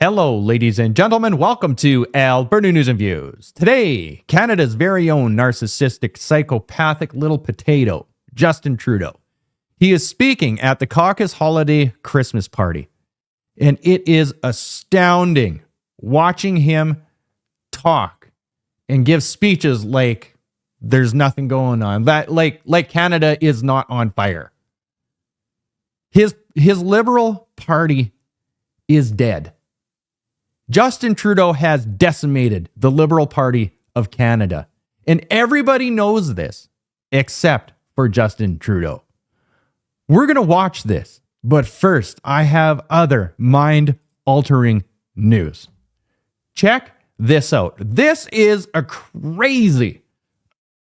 Hello, ladies and gentlemen. Welcome to Alberta News and Views. Today, Canada's very own narcissistic, psychopathic little potato, Justin Trudeau. He is speaking at the caucus holiday Christmas party. And it is astounding watching him talk and give speeches like there's nothing going on. Like Canada is not on fire. His Liberal Party is dead. Justin Trudeau has decimated the Liberal Party of Canada. And everybody knows this, except for Justin Trudeau. We're going to watch this. But first, I have other mind-altering news. Check this out. This is a crazy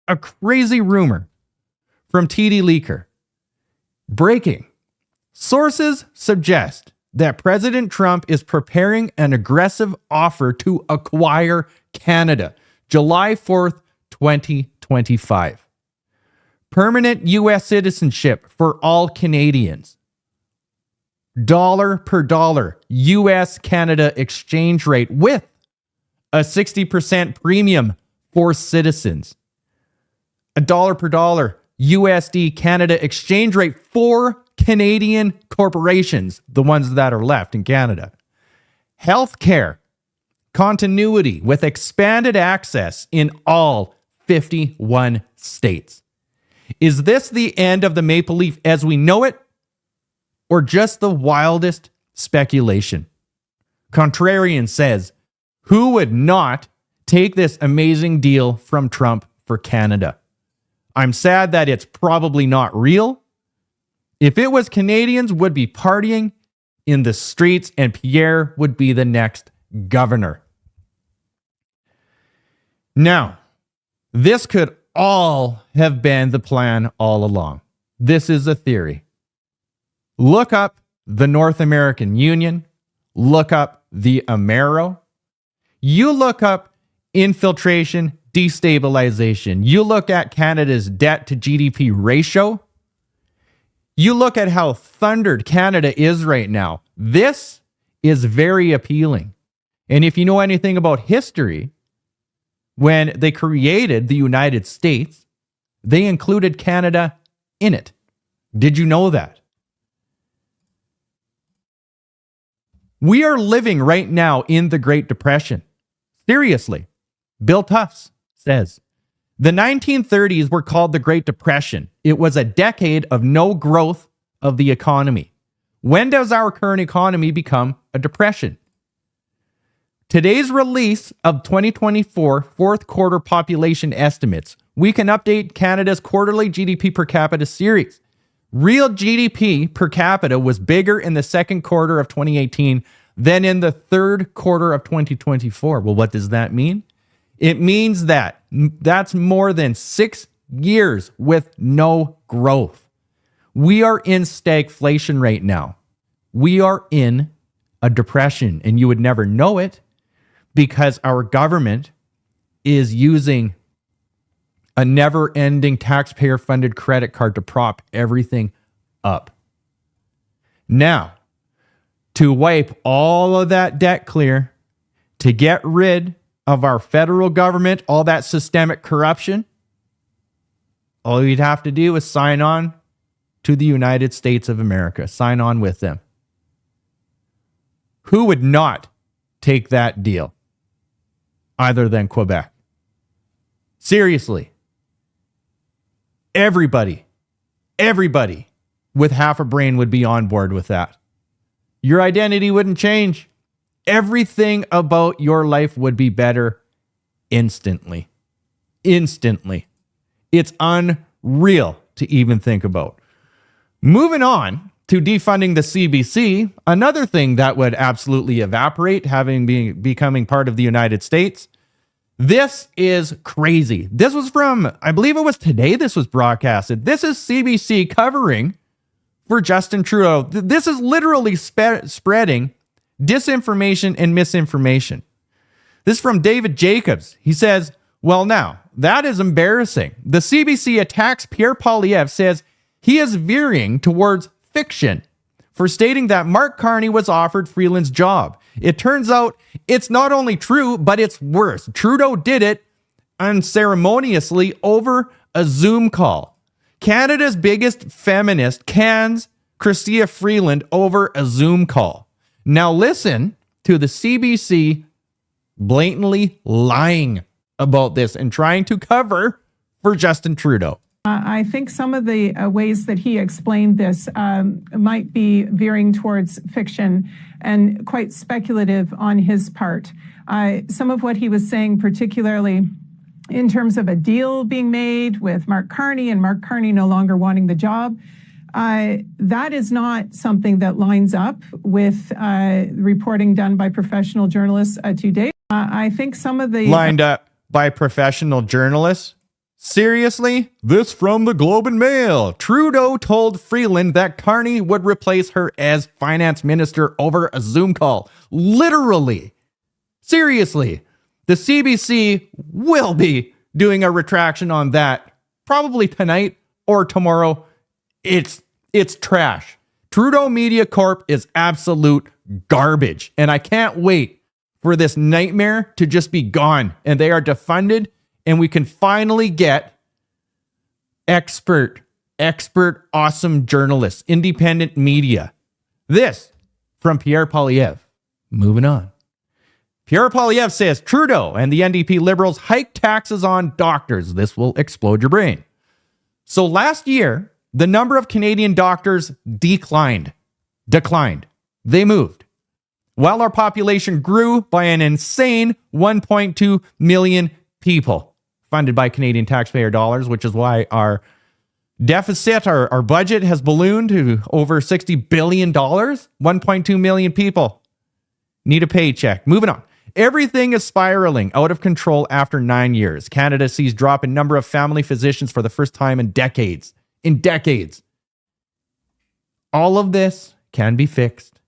rumor from TD Leaker. Breaking. Sources suggest that President Trump is preparing an aggressive offer to acquire Canada, July 4th, 2025. Permanent U.S. citizenship for all Canadians. Dollar per dollar U.S.-Canada exchange rate with a 60% premium for citizens. A dollar per dollar USD-Canada exchange rate for Canadian corporations, the ones that are left in Canada. Healthcare continuity with expanded access in all 51 states. Is this the end of the Maple Leaf as we know it, or just the wildest speculation? Contrarian says, who would not take this amazing deal from Trump for Canada? I'm sad that it's probably not real. If it was, Canadians would be partying in the streets and Pierre would be the next governor. Now, this could all have been the plan all along. This is a theory. Look up the North American Union. Look up the Amero. You look up infiltration, destabilization. You look at Canada's debt to GDP ratio. You look at how thundered Canada is right now. This is very appealing. And if you know anything about history, when they created the United States, they included Canada in it. Did you know that? We are living right now in the Great Depression. Seriously. Bill Tufts says, the 1930s were called the Great Depression. It was a decade of no growth of the economy. When does our current economy become a depression? Today's release of 2024 fourth quarter population estimates. We can update Canada's quarterly GDP per capita series. Real GDP per capita was bigger in the second quarter of 2018 than in the third quarter of 2024. Well, what does that mean? It means that's more than 6 years with no growth. We are in stagflation right now. We are in a depression, and you would never know it because our government is using a never-ending taxpayer-funded credit card to prop everything up. Now, to wipe all of that debt clear, to get rid of our federal government, all that systemic corruption, all you'd have to do is sign on to the United States of America. Sign on with them. Who would not take that deal other than Quebec? Seriously. Everybody with half a brain would be on board with that. Your identity wouldn't change. Everything about your life would be better instantly. Instantly. It's unreal to even think about. Moving on to defunding the CBC, another thing that would absolutely evaporate, becoming part of the United States. This is crazy. This was from, I believe it was today this was broadcasted. This is CBC covering for Justin Trudeau. This is literally spreading disinformation and misinformation. This is from David Jacobs. He says, well, now, that is embarrassing. The CBC attacks Pierre Poilievre, says he is veering towards fiction for stating that Mark Carney was offered Freeland's job. It turns out it's not only true, but it's worse. Trudeau did it unceremoniously over a Zoom call. Canada's biggest feminist cans Chrystia Freeland over a Zoom call. Now listen to the CBC blatantly lying about this and trying to cover for Justin Trudeau. I think some of the ways that he explained this might be veering towards fiction and quite speculative on his part. Some of what he was saying, particularly in terms of a deal being made with Mark Carney and Mark Carney no longer wanting the job, that is not something that lines up with reporting done by professional journalists to date. I think some of the... Lined up by professional journalists? Seriously? This from the Globe and Mail. Trudeau told Freeland that Carney would replace her as finance minister over a Zoom call. Literally. Seriously. The CBC will be doing a retraction on that probably tonight or tomorrow. It's trash. Trudeau Media Corp is absolute garbage. And I can't wait for this nightmare to just be gone. And they are defunded. And we can finally get expert, awesome journalists, independent media. This from Pierre Poilievre. Moving on. Pierre Poilievre says Trudeau and the NDP Liberals hike taxes on doctors. This will explode your brain. So last year, the number of Canadian doctors declined. They moved. While our population grew by an insane 1.2 million people. Funded by Canadian taxpayer dollars, which is why our deficit, our budget has ballooned to over $60 billion. 1.2 million people need a paycheck. Moving on. Everything is spiraling out of control after 9 years. Canada sees drop in number of family physicians for the first time in decades. All of this can be fixed.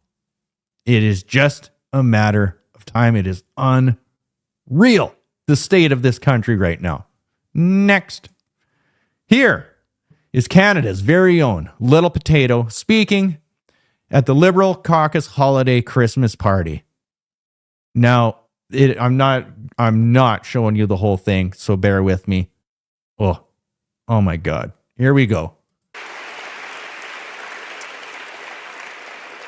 It is just a matter of time. It is unreal. The state of this country right now. Next. Here is Canada's very own Little Potato speaking at the Liberal caucus holiday Christmas party. Now, I'm not showing you the whole thing, so bear with me. Oh my God. Here we go.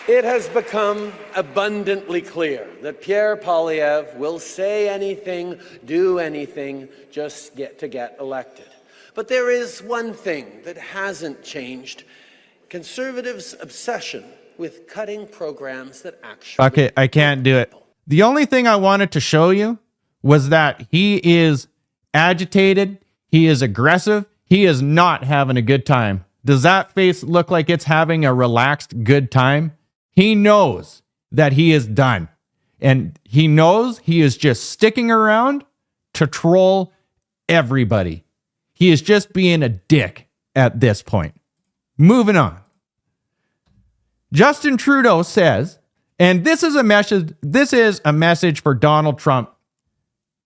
It has become abundantly clear that Pierre Poilievre will say anything, do anything, just to get elected. But there is one thing that hasn't changed. Conservatives' obsession with cutting programs that actually... Okay, I can't do it. The only thing I wanted to show you was that he is agitated, he is aggressive, he is not having a good time. Does that face look like it's having a relaxed good time? He knows that he is done. And he knows he is just sticking around to troll everybody. He is just being a dick at this point. Moving on. Justin Trudeau says, and this is a message for Donald Trump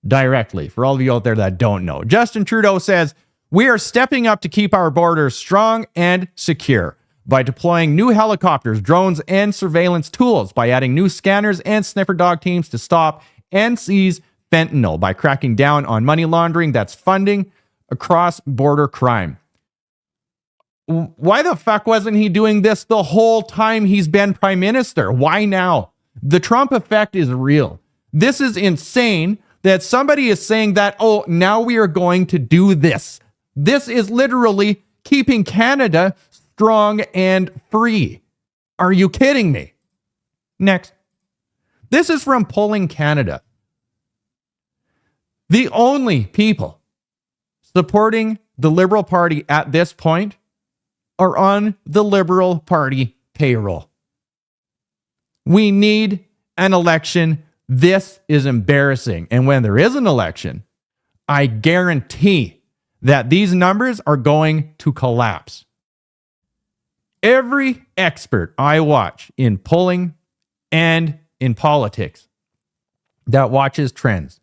directly, for all of you out there that don't know. Justin Trudeau says, we are stepping up to keep our borders strong and secure by deploying new helicopters, drones, and surveillance tools, by adding new scanners and sniffer dog teams to stop and seize fentanyl, by cracking down on money laundering that's funding cross-border crime. Why the fuck wasn't he doing this the whole time he's been prime minister? Why now? The Trump effect is real. This is insane that somebody is saying that, oh, now we are going to do this. This is literally keeping Canada strong and free. Are you kidding me? Next. This is from Polling Canada. The only people supporting the Liberal Party at this point are on the Liberal Party payroll. We need an election. This is embarrassing. And when there is an election, I guarantee that these numbers are going to collapse. Every expert I watch in polling and in politics that watches trends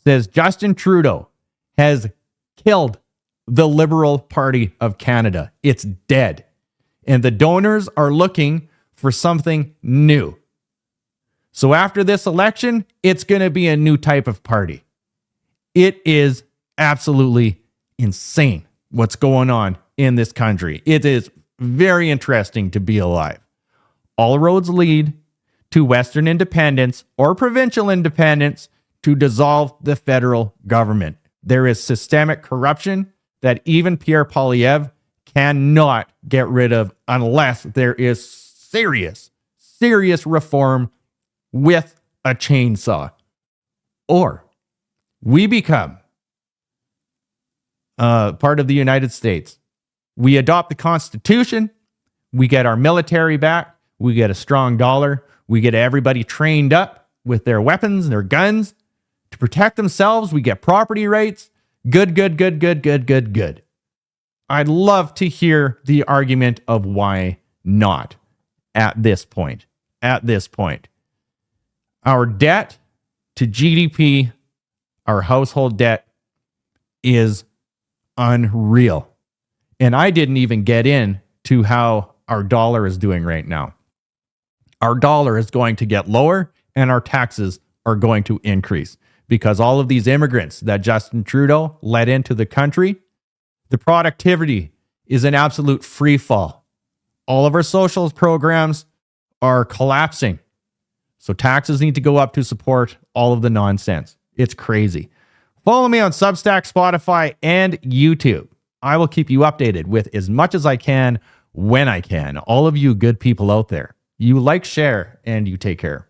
says Justin Trudeau has killed the Liberal Party of Canada. It's dead. And the donors are looking for something new. So after this election, it's going to be a new type of party. It is absolutely insane what's going on in this country. It is very interesting to be alive. All roads lead to Western independence or provincial independence to dissolve the federal government. There is systemic corruption that even Pierre Poilievre cannot get rid of unless there is serious reform with a chainsaw. Or we become part of the United States. We adopt the Constitution. We get our military back. We get a strong dollar. We get everybody trained up with their weapons and their guns to protect themselves. We get property rights. Good. I'd love to hear the argument of why not at this point. Our debt to GDP, our household debt, is unreal. And I didn't even get into how our dollar is doing right now. Our dollar is going to get lower and our taxes are going to increase because all of these immigrants that Justin Trudeau let into the country, the productivity is an absolute free fall. All of our social programs are collapsing. So taxes need to go up to support all of the nonsense. It's crazy. Follow me on Substack, Spotify, and YouTube. I will keep you updated with as much as I can when I can. All of you good people out there, you like, share, and you take care.